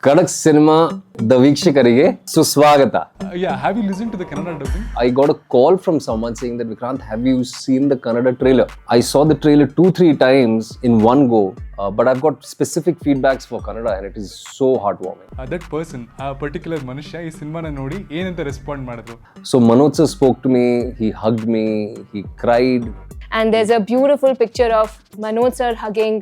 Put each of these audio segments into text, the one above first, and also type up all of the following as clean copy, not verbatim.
Kadakk cinema the ವೀಕ್ಷಕರಿಗೆ ಸುಸ್ವಾಗತ. Have you listened to the Kannada dubbing? I got a call from someone saying that Vikranth, have you seen the Kannada trailer? I saw the trailer 2-3 times in one go, but I've got specific feedbacks for Kannada and it is so heartwarming. That person, ಆ particular ಮನುಷ್ಯ ಈ ಸಿನಿಮಾನ ನೋಡಿ ಏನಂತ respond ಮಾಡಿದ್ರು? So Manoj sir spoke to me, he hugged me, he cried. And there's a beautiful picture of Manoj sir hugging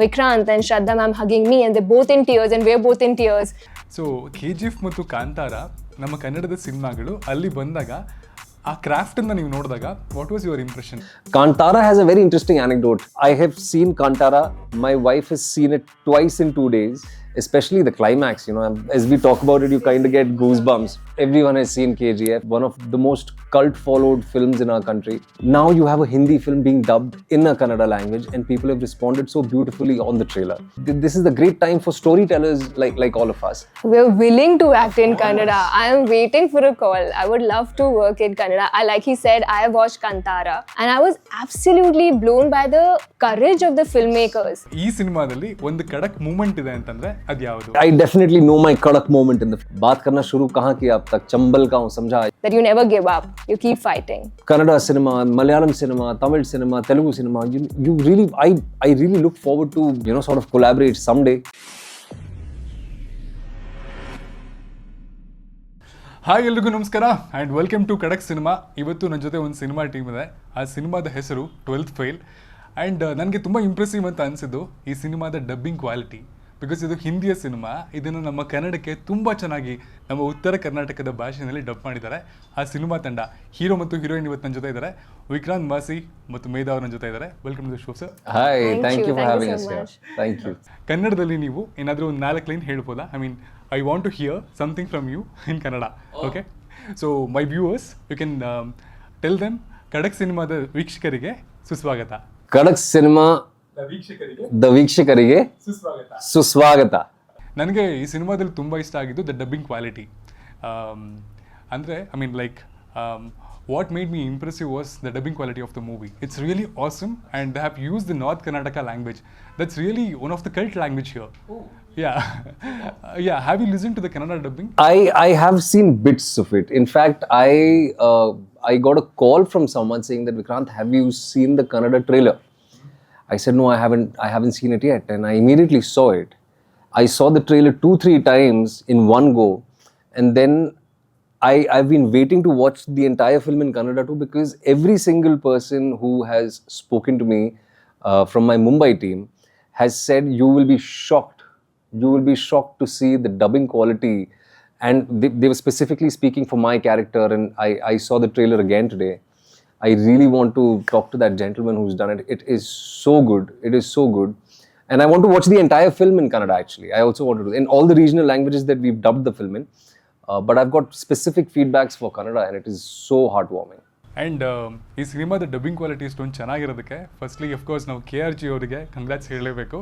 Vikranth and Shraddha ma'am hugging me, and they're both in tears and we're both in tears. So KGF ಮತ್ತು ಕಾಂತಾರ ನಮ್ಮ ಕನ್ನಡದ ಸಿನಿಮಾಗಳು ಅಲ್ಲಿ ಬಂದಾಗ ಆ ಕ್ರಾಫ್ಟನ್ನು ನೀವು ನೋಡಿದಾಗ what was your impression? Kantara has a very interesting anecdote. I have seen Kantara. My wife has seen it twice in 2 days, especially the climax. You know, as we talk about it, you kind of get goosebumps. Everyone has seen KGF, one of the most cult-followed films in our country. Now you have a Hindi film being dubbed in a Kannada language, and people have responded so beautifully on the trailer. This is the great time for storytellers like all of us. We're willing to act in Kannada. I am waiting for a call. I would love to work in Kannada. Like he said, I have watched Kantara and I was absolutely blown by the courage of the filmmakers. ಈ ಸಿನಿಮಾದಲ್ಲಿ ಒಂದು ಕಡಕ್ moment ಇದೆ ಅಂತಂದ್ರೆ ಅದು ಯಾವುದು? I definitely know my Kadakk moment in the film. बात करना शुरू कहाँ किया अब तक, चंबल का हूँ समझा. That you never give up. You keep fighting. Kannada cinema, Malayalam cinema, Tamil cinema, Telugu cinema. You really, I really look forward to, you know, sort of collaborate someday. Hi ಎಲ್ರಿಗೂ ನಮಸ್ಕಾರ and welcome to kadak cinema. ಇವತ್ತು ನನ್ನ ಜೊತೆ ಒಂದು cinema team ಇದೆ. ಆ ಸಿನಿಮಾದ ಹೆಸರು 12th ಫೇಲ್. ಆ್ಯಂಡ್ ನನಗೆ ತುಂಬ ಇಂಪ್ರೆಸಿವ್ ಅಂತ ಅನಿಸಿದ್ದು ಈ ಸಿನಿಮಾದ ಡಬ್ಬಿಂಗ್ ಕ್ವಾಲಿಟಿ. ಬಿಕಾಸ್ ಇದು ಹಿಂದಿಯ ಸಿನಿಮಾ, ಇದನ್ನು ನಮ್ಮ ಕನ್ನಡಕ್ಕೆ ತುಂಬ ಚೆನ್ನಾಗಿ ನಮ್ಮ ಉತ್ತರ ಕರ್ನಾಟಕದ ಭಾಷೆಯಲ್ಲಿ ಡಬ್ ಮಾಡಿದ್ದಾರೆ ಆ ಸಿನಿಮಾ ತಂಡ. ಹೀರೋ ಮತ್ತು ಹೀರೋಯಿನ್ ಇವತ್ತು ನನ್ನ ಜೊತೆ ಇದ್ದಾರೆ. ವಿಕ್ರಾಂತ್, ಮಾಸಿ ಮತ್ತು ಮೇಧಾ ಅವ್ರ ನನ್ನ ಜೊತೆ ಇದ್ದಾರೆ. Welcome to the show sir. Hi, thank you for having us here. Thank you. ಕನ್ನಡದಲ್ಲಿ ನೀವು ಏನಾದರೂ ಒಂದು 4 ಲೈನ್ ಹೇಳ್ಬೋದಾ? I mean I want to hear something from you in Kannada. Okay? So my viewers, you can tell them ಕಡಕ್ ಸಿನಿಮಾದ ವೀಕ್ಷಕರಿಗೆ ಸುಸ್ವಾಗತ. Kadakk cinema the ವೀಕ್ಷಕರಿಗೆ ಸುಸ್ವಾಗತ. ನನಗೆ ಈ ಸಿನಿಮಾದಲ್ಲಿ ತುಂಬ ಇಷ್ಟ ಆಗಿದ್ದು ದ ಡಬ್ಬಿಂಗ್ ಕ್ವಾಲಿಟಿ. ಅಂದರೆ I mean like what made me impressive was the dubbing quality of the movie. It's really awesome and they have used the North Karnataka language. That's really one of the cult language here. Oh. Yeah. Yeah, have you listened to the Kannada dubbing? I have seen bits of it. In fact, I got a call from someone saying that Vikranth, have you seen the Kannada trailer? I said no, I haven't seen it yet, and I immediately saw it. I saw the trailer 2-3 times in one go, and then I've been waiting to watch the entire film in Kannada too, because every single person who has spoken to me from my Mumbai team has said you will be shocked. You will be shocked to see the dubbing quality. And they were specifically speaking for my character, and I saw the trailer again today. I really want to talk to that gentleman who's done it. It is so good. It is so good. And I want to watch the entire film in Kannada actually. I also want to do in all the regional languages that we've dubbed the film in. But I've got specific feedbacks for Kannada and it is so heartwarming. And ಈ ಸಿನಿಮಾದ dubbing quality ಇಷ್ಟೊಂದು ಚೆನ್ನಾಗಿರೋದಕ್ಕೆ firstly of course ನಾವು KRG ಅವರಿಗೆ congrats ಹೇಳಲೇಬೇಕು.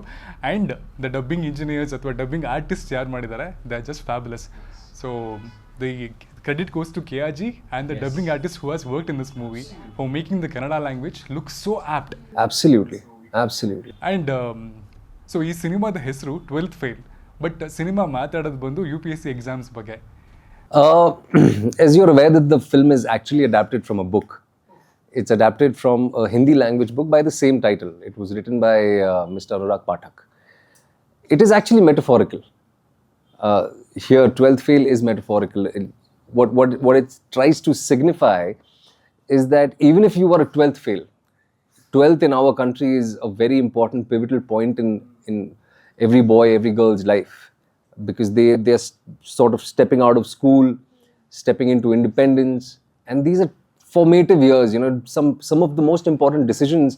And the dubbing engineers ಅಥವಾ dubbing artist ಯಾರು ಮಾಡಿದ್ದಾರೆ, they are just fabulous. So the credit goes to KRG and the dubbing artist who has worked in this movie for making the Kannada language look so apt. Absolutely. Absolutely. And so ಈ ಸಿನಿಮಾದ ಹೆಸರು 12th fail, but cinema ಮಾತಾಡೋದು ಬಂದು UPSC exams ಬಗ್ಗೆ. As you're aware that the film is actually adapted from a book. It's adapted from a Hindi language book by the same title. It was written by Mr. Anurag Pathak. It is actually metaphorical. Here, 12th fail is metaphorical. What it tries to signify is that even if you are a 12th fail, 12th in our country is a very important pivotal point in every boy, every girl's life. Because they're sort of stepping out of school, stepping into independence, and these are formative years. You know, some of the most important decisions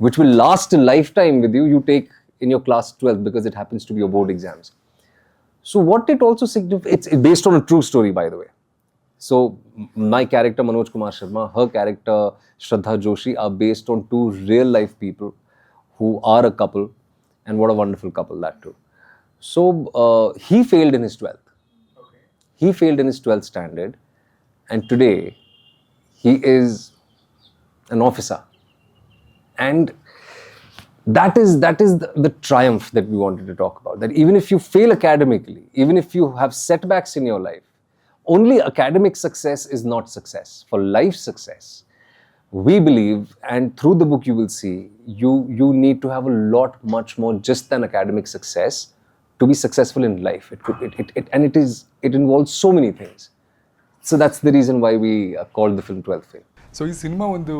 which will last a lifetime with you take in your class 12 because it happens to be your board exams. So what it also signifies, it's based on a true story, by the way. So my character Manoj Kumar Sharma, her character Shraddha Joshi are based on 2 real life people who are a couple, and what a wonderful couple that too. So he failed in his 12th. Okay. He failed in his 12th standard, and today he is an officer. And that is the triumph that we wanted to talk about. That even if you fail academically, even if you have setbacks in your life, only academic success is not success. For life success, we believe, and through the book you will see, you need to have a lot much more just than academic success to be successful in life. It involves so many things. So that's the reason why we called the film 12th Fail. So ಈ cinema ಒಂದು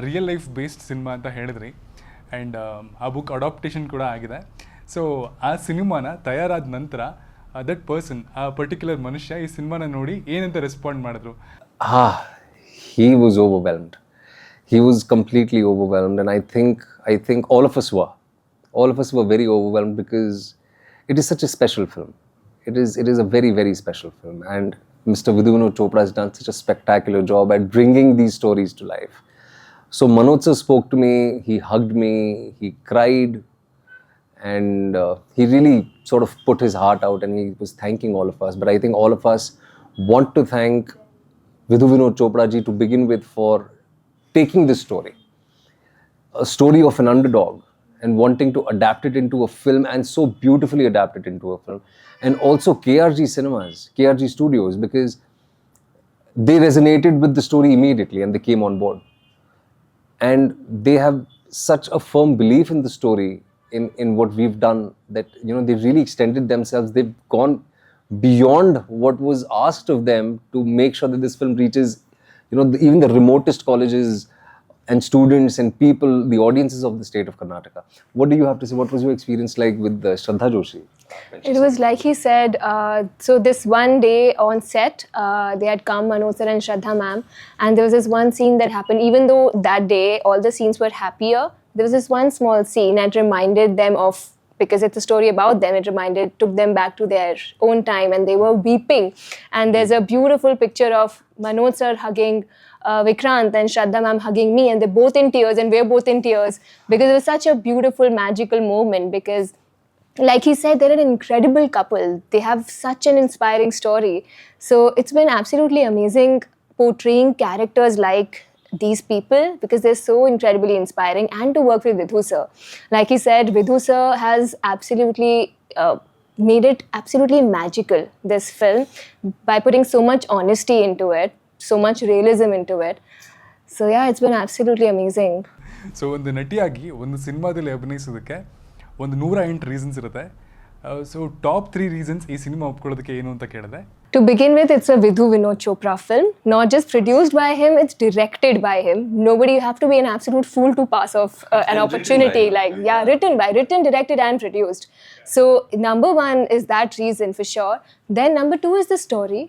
real life based cinema ಅಂತ ಹೇಳಿದ್ರಿ and ಆ book adaptation ಕೂಡ ಆಗಿದೆ. So ಆ ಸಿನಿಮಾನ ತಯಾರಾದ ನಂತರ ದಟ್ ಪರ್ಸನ್, ಆ ಪರ್ಟಿಕ್ಯುಲರ್ ಮನುಷ್ಯ ಈ ಸಿನಿಮಾನ ನೋಡಿ ಏನಂತ ರೆಸ್ಪಾಂಡ್ ಮಾಡಿದ್ರು? He was overwhelmed. He was completely overwhelmed, and I think all of us were. All of us were very overwhelmed because it is such a special film. It is a very, very special film, and Mr. Vidhu Chopra has done such a spectacular job at bringing these stories to life. So Manoj sir spoke to me, he hugged me, he cried, and he really sort of put his heart out and he was thanking all of us. But I think all of us want to thank Vidhu Vinod Chopra ji to begin with for taking this story, a story of an underdog, and wanting to adapt it into a film and so beautifully adapt it into a film. And also KRG Cinemas, KRG Studios, because they resonated with the story immediately and they came on board. And they have such a firm belief in the story, in what we've done, that they've really extended themselves. They've gone beyond what was asked of them to make sure that this film reaches even the remotest colleges and students and people, the audiences of the state of Karnataka. What do you have to say? What was your experience like with Shraddha Joshi? It was like he said, so this one day on set, they had come, Manoj sir and Shraddha ma'am, and there was this one scene that happened. Even though that day all the scenes were happier, there was this one small scene that reminded them of, because it's a story about them, took them back to their own time, and they were weeping. And there's a beautiful picture of Manoj sir hugging Vikranth and Shraddha ma'am hugging me, and they're both in tears and we're both in tears, because it was such a beautiful, magical moment. Because like he said, they're an incredible couple. They have such an inspiring story. So it's been absolutely amazing portraying characters like these people, because they're so incredibly inspiring, and to work with Vidhu sir. Like he said, Vidhu sir has absolutely made it absolutely magical, this film, by putting so much honesty into it, so much realism into it. So yeah, it's been absolutely amazing. So ಒಂದು ನಟಿಯಾಗಿ ಒಂದು ಸಿನಿಮಾದಲ್ಲಿ ಅಭಿನಯಿಸೋದಕ್ಕೆ ಒಂದು 108 reasons ಇರುತ್ತೆ. So top 3 reasons ಈ cinema ಒಪ್ಕೊಳ್ಳೋದಕ್ಕೆ ಏನು ಅಂತ ಕೇಳಿದೆ. To begin with, it's a Vidhu Vinod Chopra film, not just produced by him, it's directed by him. Nobody, you have to be an absolute fool to pass off an opportunity written, directed and produced. So number one is that reason for sure. Then number two is the story.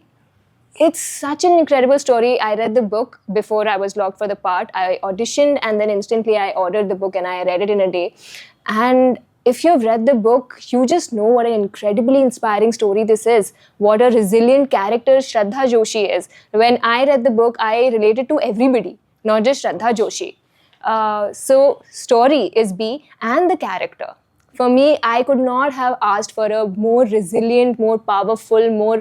It's such an incredible story. I read the book before I was logged for the part. I auditioned and then instantly I ordered the book and I read it in a day. And if you've read the book, you just know what an incredibly inspiring story this is. What a resilient character Shraddha Joshi is. When I read the book, I related to everybody, not just Shraddha Joshi. So story is B, and the character. For me, I could not have asked for a more resilient, more powerful, more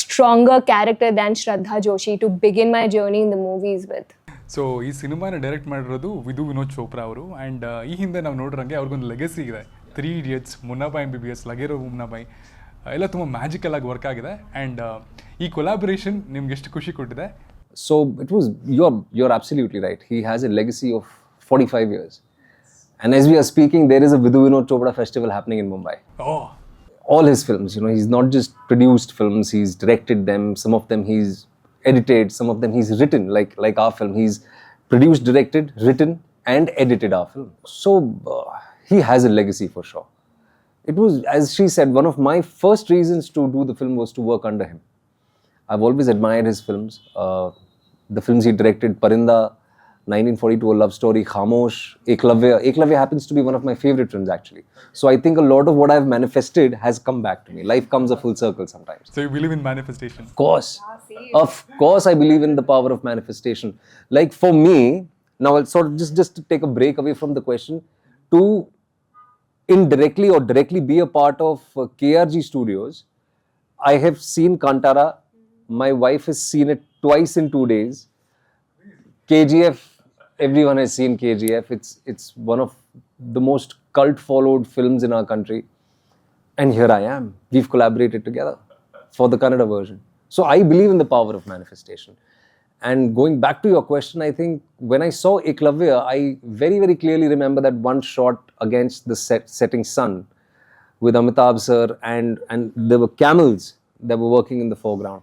stronger character than Shraddha Joshi to begin my journey in the movies with. So ಈ ಸಿನಿಮಾನ direct ಮಾಡಿರೋದು ವಿಧು ವಿನೋದ್ ಚೋಪ್ರಾ ಅವರು. And ಈ ಹಿಂದೆ ನಾವು ನೋಡಿರಂಗೆ ಅವ್ರಿಗೊಂದು legacy ಇದೆ. 3 Idiots, Munnabhai MBBS, ಲಗೇರೋ Munnabhai ಎಲ್ಲ ತುಂಬ ಮ್ಯಾಜಿಕಲ್ ಆಗಿ ವರ್ಕ್ ಆಗಿದೆ. ಆ್ಯಂಡ್ ಈ ಕೊಲಾಬರೇಷನ್ ನಿಮ್ಗೆ ಎಷ್ಟು ಖುಷಿ ಕೊಟ್ಟಿದೆ? So it was, you're absolutely right. He has a legacy of 45 years. And as we are speaking, there is a Vidhu Vinod Chopra festival happening in Mumbai. Oh. All his films, he's not just produced films, he's directed them. Some of them he's edited, some of them he's written, like our film. He's produced, directed, written and edited our film. So he has a legacy for sure. It was, as she said, one of my first reasons to do the film was to work under him. I've always admired his films. The films he directed, Parinda, 1942, A Love Story, Khamosh, Eklavya. Eklavya happens to be one of my favorite films actually. So I think a lot of what I've manifested has come back to me. Life comes a full circle sometimes. So you believe in manifestation? Of course I believe in the power of manifestation. Like for me, now I'll sort of just to take a break away from the question, to indirectly or directly be a part of KRG Studios. I have seen Kantara. My wife has seen it twice in 2 days. KGF, everyone has seen KGF. It's one of the most cult followed films in our country. And here I am. We've collaborated together for the Kannada version. So I believe in the power of manifestation. And going back to your question, I think when I saw Eklavya, I very, very clearly remember that one shot against the setting sun with Amitabh sir, and there were camels that were working in the foreground.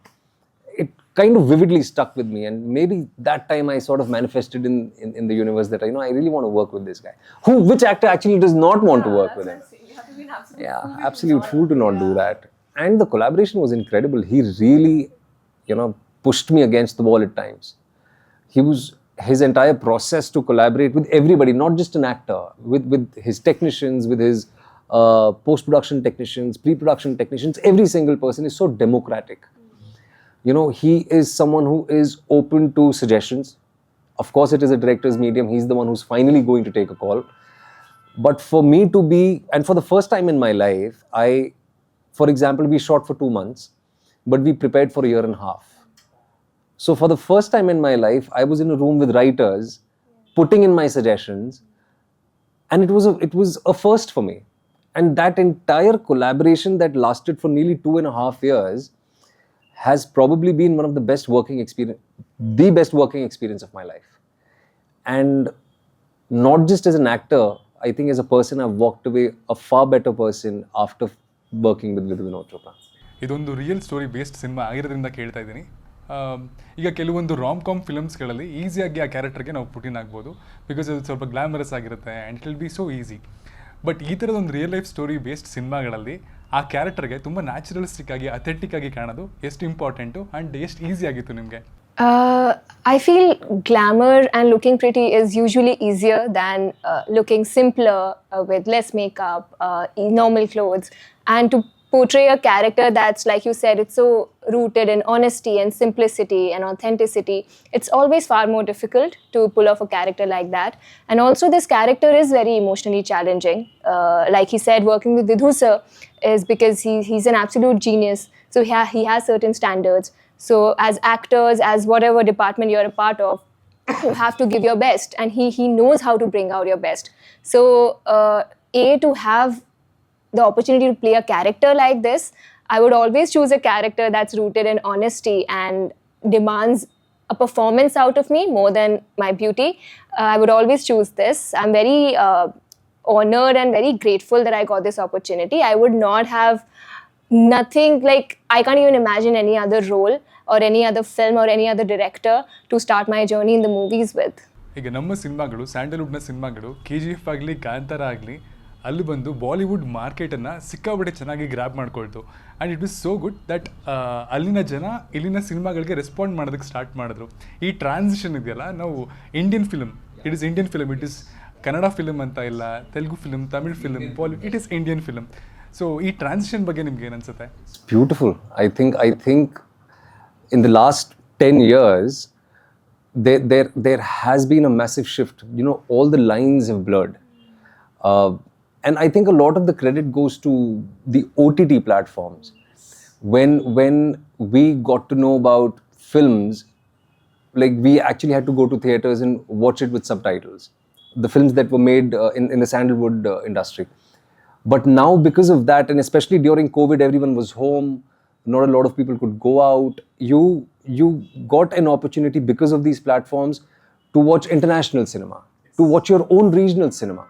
It kind of vividly stuck with me, and maybe that time I sort of manifested in the universe that I really want to work with this guy. Which actor actually does not want to work with him? You have to be an absolute Yeah, absolute fool to not do that. And the collaboration was incredible. He really, pushed me against the wall at times. His entire process to collaborate with everybody, not just an actor, with his technicians, with his post-production technicians, pre-production technicians, every single person is so democratic. He is someone who is open to suggestions. Of course, it is a director's medium. He's the one who's finally going to take a call. But for me to be, and for the first time in my life, for example, we shot for 2 months, but we prepared for a year and a half. So for the first time in my life, I was in a room with writers, putting in my suggestions, and it was a first for me. And that entire collaboration that lasted for nearly 2.5 years has probably been one of the best working experience of my life. And not just as an actor, I think as a person, I've walked away a far better person after working with Vinod Chopra. ಇದೊಂದು real story based cinema ಆಗಿರೋದ್ರಿಂದ ಕೇಳ್ತಾ ಇದ್ದೀನಿ. ಈಗ ಕೆಲವೊಂದು rom com ಫಿಲಮ್ಸ್ಗಳಲ್ಲಿ ಈಸಿಯಾಗಿ ಆ ಕ್ಯಾರೆಕ್ಟರ್ಗೆ ನಾವು Putin ಆಗ್ಬೋದು, ಬಿಕಾಸ್ ಅದು ಸ್ವಲ್ಪ ಗ್ಲಾಮರಸ್ ಆಗಿರುತ್ತೆ and it will be so easy. But ಈ ಥರದೊಂದು ರಿಯಲ್ ಲೈಫ್ ಸ್ಟೋರಿ ಬೇಸ್ಡ್ ಸಿನಿಮಾಗಳಲ್ಲಿ ಆ ಕ್ಯಾರೆಕ್ಟರ್ಗೆ ತುಂಬ ನ್ಯಾಚುರಲಿಸ್ಟಿಕ್ ಆಗಿ ಅಥೆಂಟಿಕ್ ಆಗಿ ಕಾಣೋದು ಎಷ್ಟು ಇಂಪಾರ್ಟೆಂಟು ಆ್ಯಂಡ್ ಎಷ್ಟು ಈಸಿ ಆಗಿತ್ತು ನಿಮಗೆ? I feel glamour and looking pretty is usually easier than looking simpler with less makeup, normal clothes, and to portray a character that's, like you said, it's so rooted in honesty and simplicity and authenticity. It's always far more difficult to pull off a character like that. And also this character is very emotionally challenging. Like he said, working with Vidhu sir is because he's an absolute genius. So he has certain standards. So as actors, as whatever department you're a part of, you have to give your best, and he knows how to bring out your best. So to have the opportunity to play a character like this, I would always choose a character that's rooted in honesty and demands a performance out of me more than my beauty. I would always choose this. I'm very honored and very grateful that I got this opportunity. I would not have nothing, like I can't even imagine any other role or any other film or any other director to start my journey in the movies with. ಈಗ ನಮ್ಮ ಸಿನಿಮಾಗಳು, ಸ್ಯಾಂಡಲ್ವುಡ್ನ ಸಿನಿಮಾಗಳು, KGF ಆಗಲಿ, ಕಾಂತಾರ ಆಗಲಿ, ಅಲ್ಲಿ ಬಂದು Bollywood ಮಾರ್ಕೆಟನ್ನು ಸಿಕ್ಕಾಪಟ್ಟೆ ಚೆನ್ನಾಗಿ ಗ್ರ್ಯಾಬ್ ಮಾಡ್ಕೊಳ್ತು. And it is so good that ಅಲ್ಲಿನ ಜನ ಇಲ್ಲಿನ ಸಿನಿಮಾಗಳಿಗೆ ರೆಸ್ಪಾಂಡ್ ಮಾಡೋದಕ್ಕೆ ಸ್ಟಾರ್ಟ್ ಮಾಡಿದ್ರು. ಈ ಟ್ರಾನ್ಸಿಷನ್ ಇದೆಯಲ್ಲ, ನಾವು Indian film, it is Indian film, it is Kannada film ಅಂತ ಇಲ್ಲ, Telugu film, Tamil film, it is Indian film. So ಈ ಟ್ರಾನ್ಸಿಷನ್ ಬಗ್ಗೆ ನಿಮ್ಗೆ ಏನು ಅನ್ಸುತ್ತೆ? It's beautiful. I think in the last 10 years, there has been a massive shift. All the lines have blurred. And I think a lot of the credit goes to the OTT platforms. When we got to know about films, like we actually had to go to theaters and watch it with subtitles. The films that were made in the sandalwood industry. But now because of that, and especially during COVID, everyone was home, not a lot of people could go out. You got an opportunity because of these platforms to watch international cinema, to watch your own regional cinema.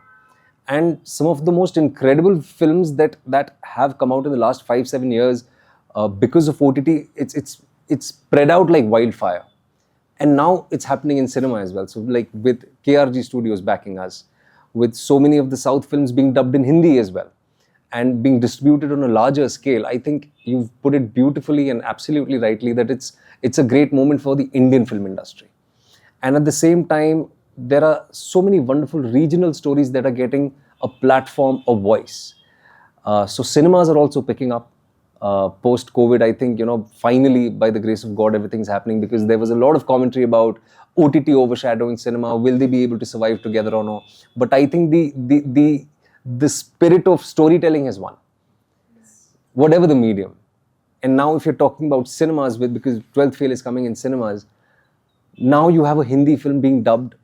And some of the most incredible films that have come out in the last 5-7 years because of OTT, it's spread out like wildfire. And now it's happening in cinema as well. So like with KRG Studios backing us, with so many of the South films being dubbed in Hindi as well and being distributed on a larger scale, I think you've put it beautifully and absolutely rightly that it's a great moment for the Indian film industry. And at the same time, there are so many wonderful regional stories that are getting a platform, a voice. So cinemas are also picking up. Post-COVID, I think, finally, by the grace of God, everything's happening, because there was a lot of commentary about OTT overshadowing cinema. Will they be able to survive together or no? But I think the spirit of storytelling has won. Whatever the medium. And now if you're talking about cinemas, because 12th Fail is coming in cinemas, now you have a Hindi film being dubbed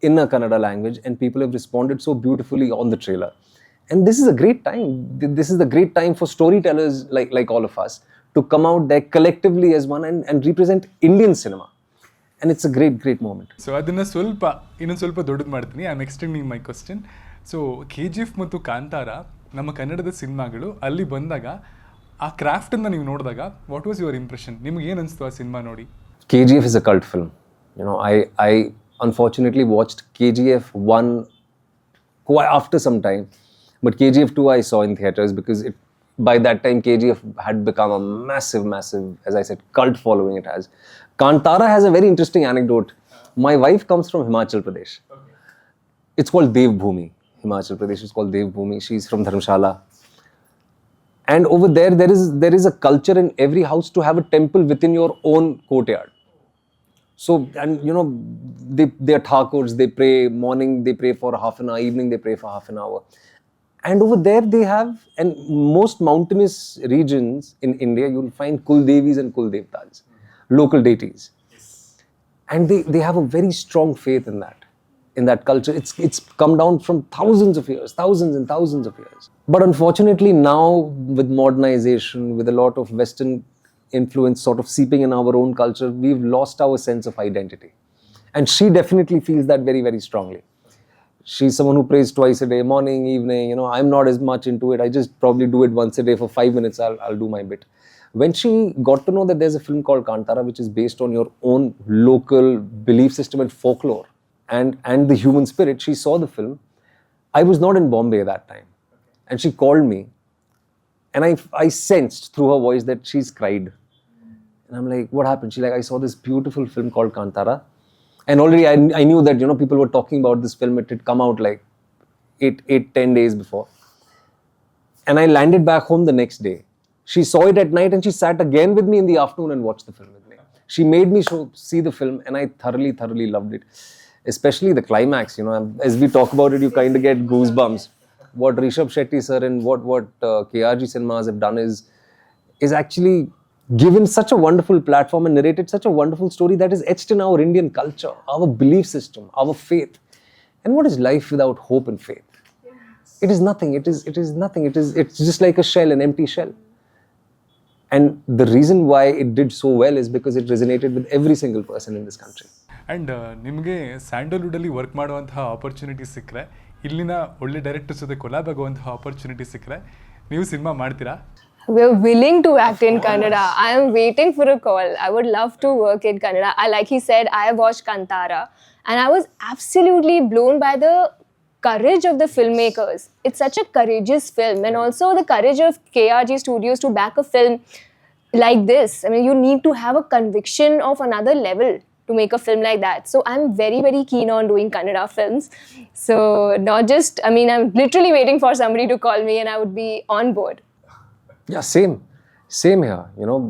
in a Kannada language, and people have responded so beautifully on the trailer. And this is a great time. This is the great time for storytellers like all of us to come out there collectively as one and represent Indian cinema. And it's a great moment. So ಅದನ್ನು ಇನ್ನೊಂದು ಸ್ವಲ್ಪ ದೊಡ್ಡದು ಮಾಡ್ತೀನಿ. I am extending my question. So KGF ಮತ್ತು ಕಾಂತಾರ ನಮ್ಮ ಕನ್ನಡದ ಸಿನಿಮಾಗಳು ಅಲ್ಲಿ ಬಂದಾಗ ಆ ಕ್ರಾಫ್ಟನ್ನು ನೀವು ನೋಡಿದಾಗ ವಾಟ್ ವಾಸ್ ಯುವರ್ ಇಂಪ್ರೆಷನ್? ನಿಮ್ಗೆ ಏನು ಅನಿಸ್ತು ಆ ಸಿನಿಮಾ ನೋಡಿ? KGF is a cult film. You know, I unfortunately watched KGF 1 quite after some time, but KGF 2 I saw in theaters because by that time KGF had become a massive, as I said, cult following it has. Kantara has a very interesting anecdote. My wife comes from Himachal Pradesh. Okay. It's called Devbhoomi. Himachal Pradesh is called Devbhoomi. She's from Dharamshala. And over there is a culture in every house to have a temple within your own courtyard. So, and you know, they are Thakurs, they pray morning, they pray for half an hour, evening they pray for half an hour. And over there they have, and most mountainous regions in India, you'll find Kuldevis and Kuldevtas, local deities. Yes. And they have a very strong faith in that culture. It's come down from thousands and thousands of years. But unfortunately now, with modernization, with a lot of Western influence sort of seeping in our own culture, we've lost our sense of identity. And she definitely feels that very strongly. She's someone who prays twice a day, morning, evening. You know, I'm not as much into it. I just probably do it once a day for 5 minutes. I'll do my bit. When she got to know that there's a film called Kantara, which is based on your own local belief system and folklore and the human spirit, she saw the film. I was not in Bombay that time. And she called me. And I sensed through her voice that she's cried. And I'm like, what happened? She's like, I saw this beautiful film called Kantara. And already I knew that, you know, people were talking about this film. It had come out like 10 days before. And I landed back home the next day. She saw it at night and she sat again with me in the afternoon and watched the film with me. She made me see the film and I thoroughly loved it. Especially the climax, you know, as we talk about it, you kind of get goosebumps. What Rishabh Shetty sir and what KRG cinemas have done is actually given such a wonderful platform and narrated such a wonderful story that is etched in our Indian culture, our belief system, our faith. And what is life without hope and faith? Yes. It is nothing. It is nothing. It's just like a shell, an empty shell. And the reason why it did so well is because it resonated with every single person in this country. And ನಿಮಗೆ ಸ್ಯಾಂಡಲ್ವುಡಲ್ಲಿ work ಮಾಡುವಂತಹ opportunity ಸಿಕ್ಕರೆ, ಇಲ್ಲಿನ ಒಳ್ಳೆ directors ಜೊತೆ collab ಆಗುವಂತಹ opportunity ಸಿಕ್ಕರೆ ನೀವು cinema ಮಾಡ್ತೀರಾ? We're willing to act in Kannada. I am waiting for a call. I would love to work in Kannada. Like he said, I have watched Kantara and I was absolutely blown by the courage of the filmmakers. It's such a courageous film, and also the courage of KRG Studios to back a film like this. I mean, you need to have a conviction of another level to make a film like that. So I'm very keen on doing Kannada films. So not just, I mean, I'm literally waiting for somebody to call me and I would be on board. Yeah, same here. You know,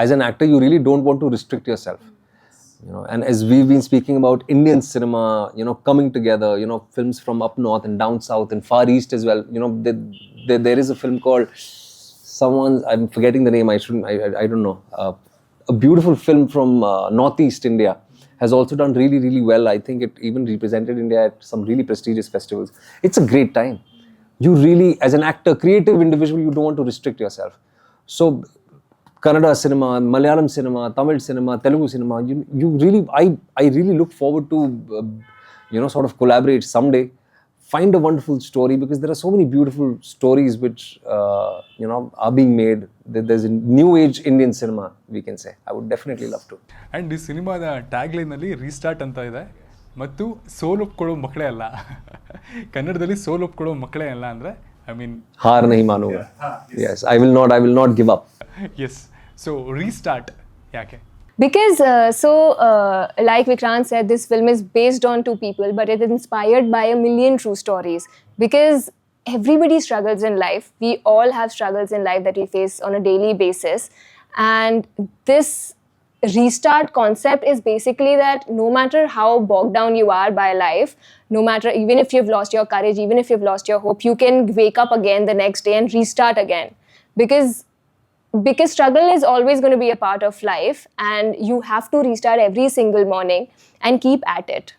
as an actor, you really don't want to restrict yourself. You know, and as we've been speaking about Indian cinema, you know, coming together, you know, films from up north and down south and far east as well. You know, there is a film called I'm forgetting the name. I don't know. A beautiful film from northeast India has also done really well. I think it even represented India at some really prestigious festivals. It's a great time. You really, as an actor, creative individual, you don't want to restrict yourself. So Kannada cinema, Malayalam cinema, Tamil cinema, Telugu cinema, you really, I really look forward to, you know, sort of collaborate someday, find a wonderful story, because there are so many beautiful stories which, you know, are being made. There's a new age Indian cinema, we can say. I would definitely love to. And ಈ ಸಿನಿಮಾದ ಟ್ಯಾಗ್ಲೈನಲ್ಲಿ restart ಅಂತ ಇದೆ, ಮತ್ತು ಸೋಲ್ ಒಪ್ಕೊಳ್ಳೋ ಮಕ್ಕಳೇ ಅಲ್ಲ. ಕನ್ನಡದಲ್ಲಿ ಸೋಲ್ ಒಪ್ಕೊಳ್ಳೋ ಮಕ್ಕಳೇ ಅಲ್ಲ ಅಂದರೆ, ಐ ಮೀನ್ ಹಾರ್ ನಹಿ ಮಾನೂಂಗಾ. Yes, I will not give up. Yes. So restart ಯಾಕೆ? Because, like Vikranth said, this film is based on two people, but it is inspired by a million true stories. Because everybody struggles in life. We all have struggles in life that we face on a daily basis. And this restart concept is basically that no matter how bogged down you are by life, no matter, even if you've lost your courage, even if you've lost your hope, you can wake up again the next day and restart again. Because because struggle is always going to be a part of life, and you have to restart every single morning and keep at it.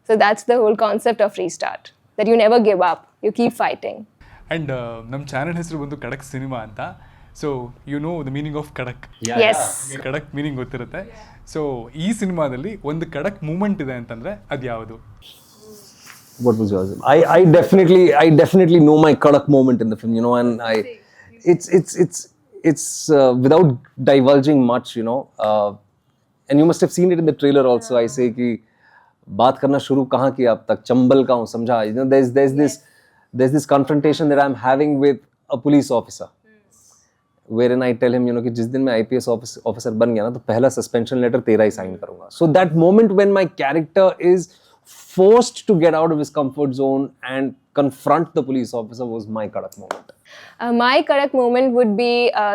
So that's the whole concept of restart, that you never give up, you keep fighting. And ನಮ್ಮ channel ಹೆಸರು ಬಂದು Kadak cinema ಅಂತ. So you know the meaning of Kadak. Yes. Kadak meaning ಗೊತ್ತಿರುತ್ತೆ. ಸೊ ಈ ಸಿನಿಮಾದಲ್ಲಿ ಒಂದು ಕಡಕ್ moment ಇದೆ ಅಂತಂದ್ರೆ ಅದು ಯಾವುದು? What was yours? I definitely know my Kadakk moment in the film, you know, and it's without divulging much, you know, and you must have seen it in the trailer also. I say कि बात करना शुरू कहाँ किया अब तक, चंबल का हूँ, समझा? You know, there's this confrontation that I'm having with a police officer, wherein I tell him, you know, कि जिस दिन मैं IPS officer बन गया ना, तो पहला suspension letter तेरा ही sign करूँगा. So that moment when my character is forced to get out of his comfort zone and confront the police officer was my Kadakk moment. My Kadakk moment would be,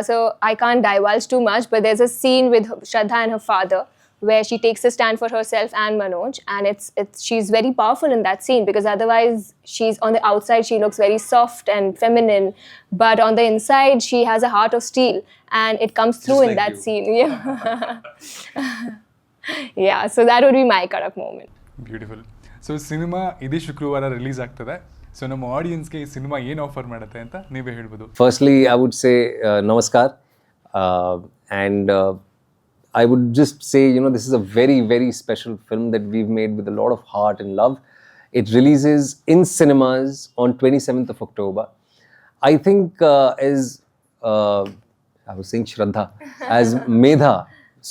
so I can't divulge too much, but there's a scene with Shraddha and her father where she takes a stand for herself and Manoj, and she's very powerful in that scene, because otherwise she's on the outside she looks very soft and feminine, but on the inside she has a heart of steel, and it comes through in that scene. Yeah. Yeah, so that would be my Kadakk moment. Beautiful. So cinema ಇದೇ ಶುಕ್ರವಾರ release ಆಗ್ತದೆ. So ನಮ್ಮ ಆಡಿಯನ್ಸ್ಗೆ ಈ cinema ಏನು offer ಮಾಡುತ್ತೆ ಅಂತ ನೀವೇ ಹೇಳ್ಬೋದು. Firstly, I would say namaskar, and I would just say, you know, this is a very, very special film that we've made with a lot of heart and love. It releases in cinemas on 27th of October. I think as I was saying Shraddha, as Medha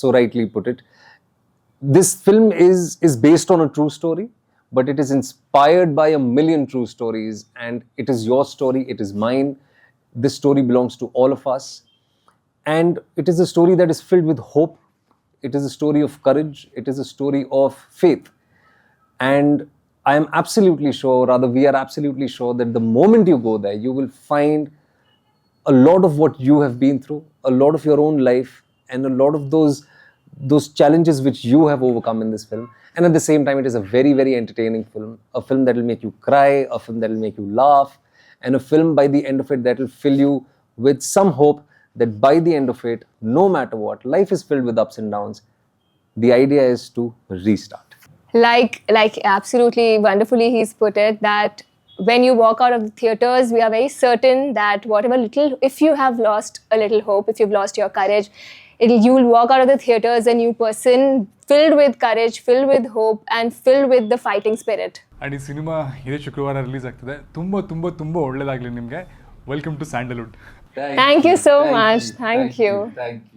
so rightly put it, this film is based on a true story, but it is inspired by a million true stories, and it is your story, it is mine. This story belongs to all of us, and it is a story that is filled with hope. It is a story of courage. It is a story of faith. And I am absolutely sure, rather we are absolutely sure, that the moment you go there, you will find a lot of what you have been through, a lot of your own life, and a lot of those challenges which you have overcome in this film. And at the same time, it is a very, very entertaining film, a film that will make you cry, a film that will make you laugh, and a film by the end of it that will fill you with some hope that by the end of it, no matter what, life is filled with ups and downs. The idea is to restart. Like absolutely wonderfully he's put it, that when you walk out of the theaters, we are very certain that whatever little, if you have lost a little hope, if you've lost your courage, you will walk out of the theaters a new person, filled with courage, filled with hope, and filled with the fighting spirit. And ಈ cinema ಇದೇ ಶುಕ್ರವಾರ release ಆಗ್ತದೆ. ತುಂಬ ತುಂಬ ತುಂಬ ಒಳ್ಳೆಯದಾಗಲಿ ನಿಮಗೆ. Welcome to Sandalwood. Thank you so much. Thank you.